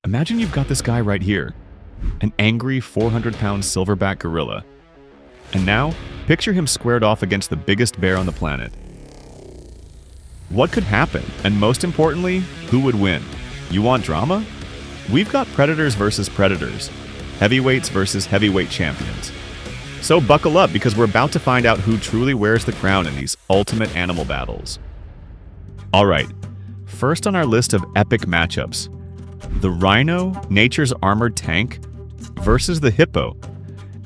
Imagine you've got this guy right here, an angry 400-pound silverback gorilla. And now, picture him squared off against the biggest bear on the planet. What could happen? And most importantly, who would win? You want drama? We've got predators versus predators, heavyweights versus heavyweight champions. So buckle up because we're about to find out who truly wears the crown in these ultimate animal battles. Alright, first on our list of epic matchups, the Rhino, nature's armored tank, versus the Hippo,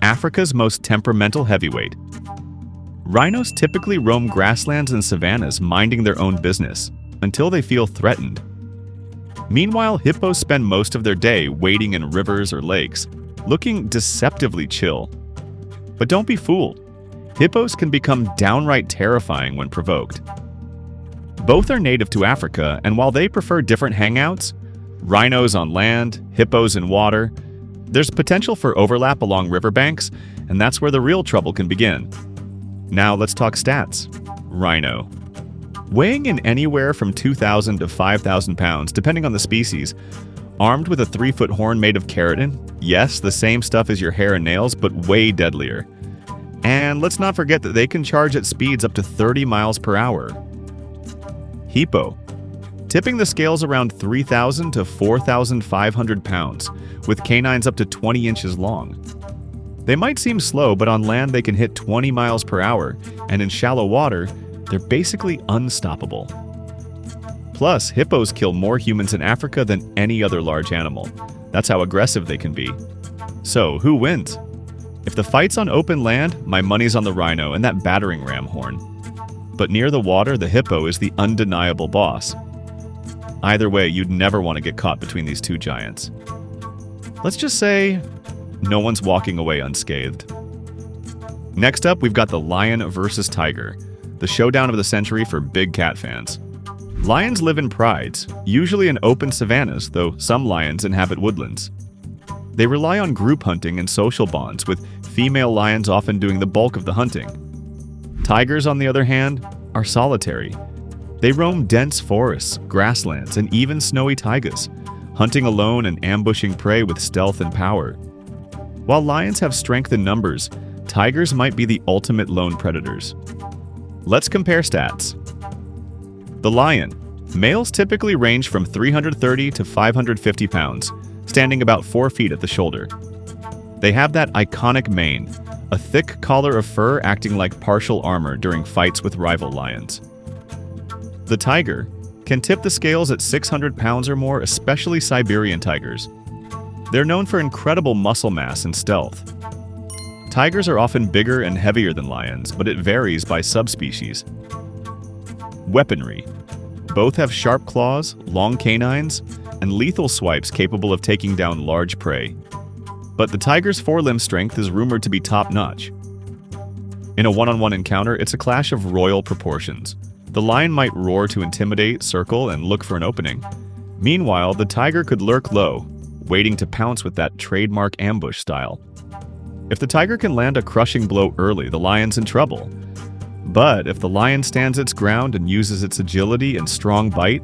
Africa's most temperamental heavyweight. Rhinos typically roam grasslands and savannas minding their own business, until they feel threatened. Meanwhile, hippos spend most of their day wading in rivers or lakes, looking deceptively chill. But don't be fooled. Hippos can become downright terrifying when provoked. Both are native to Africa, and while they prefer different hangouts, rhinos on land, hippos in water, there's potential for overlap along riverbanks, and that's where the real trouble can begin. Now let's talk stats. Rhino. Weighing in anywhere from 2,000 to 5,000 pounds, depending on the species, armed with a 3-foot horn made of keratin, yes, the same stuff as your hair and nails, but way deadlier. And let's not forget that they can charge at speeds up to 30 miles per hour. Hippo. Tipping the scales around 3,000 to 4,500 pounds, with canines up to 20 inches long. They might seem slow, but on land they can hit 20 miles per hour, and in shallow water, they're basically unstoppable. Plus, hippos kill more humans in Africa than any other large animal. That's how aggressive they can be. So, who wins? If the fight's on open land, my money's on the rhino and that battering ram horn. But near the water, the hippo is the undeniable boss. Either way, you'd never want to get caught between these two giants. Let's just say, no one's walking away unscathed. Next up, we've got the lion versus tiger, the showdown of the century for big cat fans. Lions live in prides, usually in open savannas, though some lions inhabit woodlands. They rely on group hunting and social bonds, with female lions often doing the bulk of the hunting. Tigers, on the other hand, are solitary. They roam dense forests, grasslands, and even snowy taigas, hunting alone and ambushing prey with stealth and power. While lions have strength in numbers, tigers might be the ultimate lone predators. Let's compare stats. The lion. Males typically range from 330 to 550 pounds, standing about 4 feet at the shoulder. They have that iconic mane, a thick collar of fur acting like partial armor during fights with rival lions. The tiger can tip the scales at 600 pounds or more, especially Siberian tigers. They're known for incredible muscle mass and stealth. Tigers are often bigger and heavier than lions, but it varies by subspecies. Weaponry. Both have sharp claws, long canines, and lethal swipes capable of taking down large prey. But the tiger's forelimb strength is rumored to be top-notch. In a one-on-one encounter, it's a clash of royal proportions. The lion might roar to intimidate, circle, and look for an opening. Meanwhile, the tiger could lurk low, waiting to pounce with that trademark ambush style. If the tiger can land a crushing blow early, the lion's in trouble. But if the lion stands its ground and uses its agility and strong bite,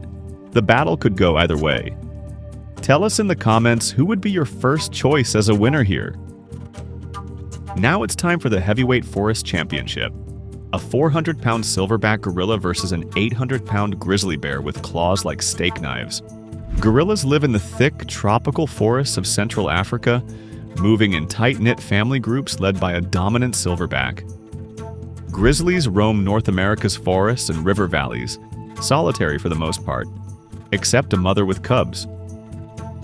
the battle could go either way. Tell us in the comments who would be your first choice as a winner here. Now it's time for the Heavyweight Forest Championship. A 400-pound silverback gorilla versus an 800-pound grizzly bear with claws like steak knives. Gorillas live in the thick, tropical forests of Central Africa, moving in tight-knit family groups led by a dominant silverback. Grizzlies roam North America's forests and river valleys, solitary for the most part, except a mother with cubs.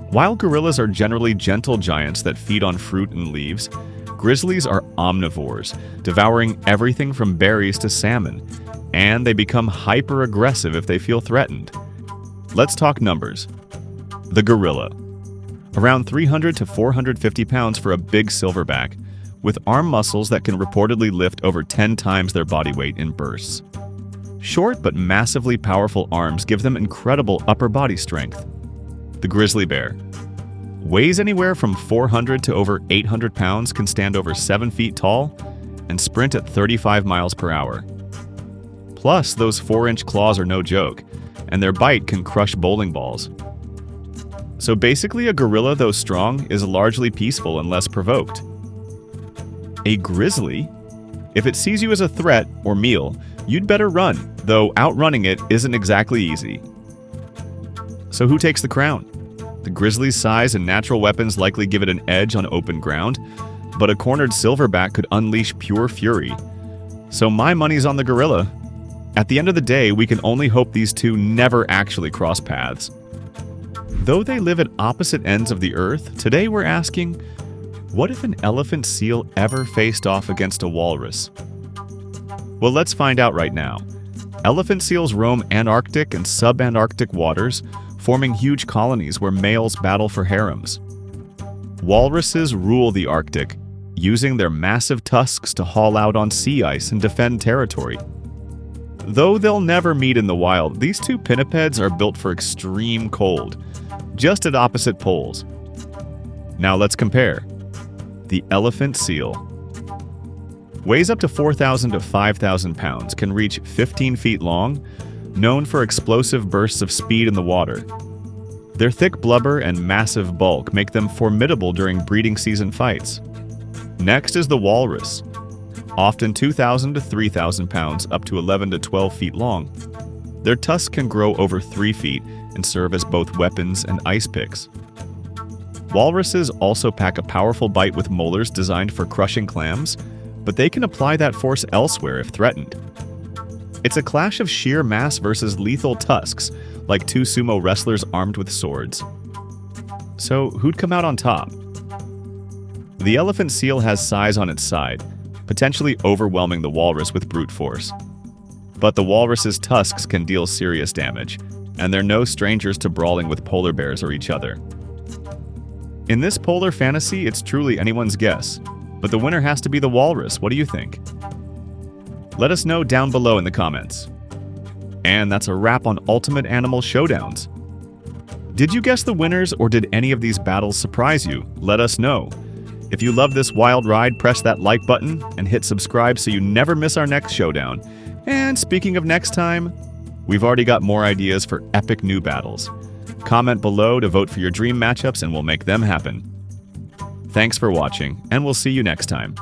While gorillas are generally gentle giants that feed on fruit and leaves, grizzlies are omnivores, devouring everything from berries to salmon, and they become hyper-aggressive if they feel threatened. Let's talk numbers. The gorilla. Around 300 to 450 pounds for a big silverback, with arm muscles that can reportedly lift over 10 times their body weight in bursts. Short but massively powerful arms give them incredible upper body strength. The grizzly bear. Weighs anywhere from 400 to over 800 pounds, can stand over 7 feet tall, and sprint at 35 miles per hour. Plus, those 4-inch claws are no joke, and their bite can crush bowling balls. So basically, a gorilla, though strong, is largely peaceful and less provoked. A grizzly? If it sees you as a threat or meal, you'd better run, though outrunning it isn't exactly easy. So who takes the crown? The grizzly's size and natural weapons likely give it an edge on open ground, but a cornered silverback could unleash pure fury. So my money's on the gorilla. At the end of the day, we can only hope these two never actually cross paths. Though they live at opposite ends of the earth, today we're asking, what if an elephant seal ever faced off against a walrus? Well, let's find out right now. Elephant seals roam Antarctic and subantarctic waters, forming huge colonies where males battle for harems. Walruses rule the Arctic, using their massive tusks to haul out on sea ice and defend territory. Though they'll never meet in the wild, these two pinnipeds are built for extreme cold, just at opposite poles. Now let's compare. The elephant seal weighs up to 4,000 to 5,000 pounds, can reach 15 feet long, known for explosive bursts of speed in the water. Their thick blubber and massive bulk make them formidable during breeding season fights. Next is the walrus, often 2,000 to 3,000 pounds, up to 11 to 12 feet long. Their tusks can grow over 3 feet and serve as both weapons and ice picks. Walruses also pack a powerful bite with molars designed for crushing clams, but they can apply that force elsewhere if threatened. It's a clash of sheer mass versus lethal tusks, like two sumo wrestlers armed with swords. So who'd come out on top? The elephant seal has size on its side, potentially overwhelming the walrus with brute force. But the walrus's tusks can deal serious damage, and they're no strangers to brawling with polar bears or each other. In this polar fantasy, it's truly anyone's guess, but the winner has to be the walrus. What do you think? Let us know down below in the comments. And that's a wrap on Ultimate Animal Showdowns. Did you guess the winners, or did any of these battles surprise you? Let us know. If you love this wild ride, press that like button and hit subscribe so you never miss our next showdown. And speaking of next time, we've already got more ideas for epic new battles. Comment below to vote for your dream matchups and we'll make them happen. Thanks for watching, and we'll see you next time.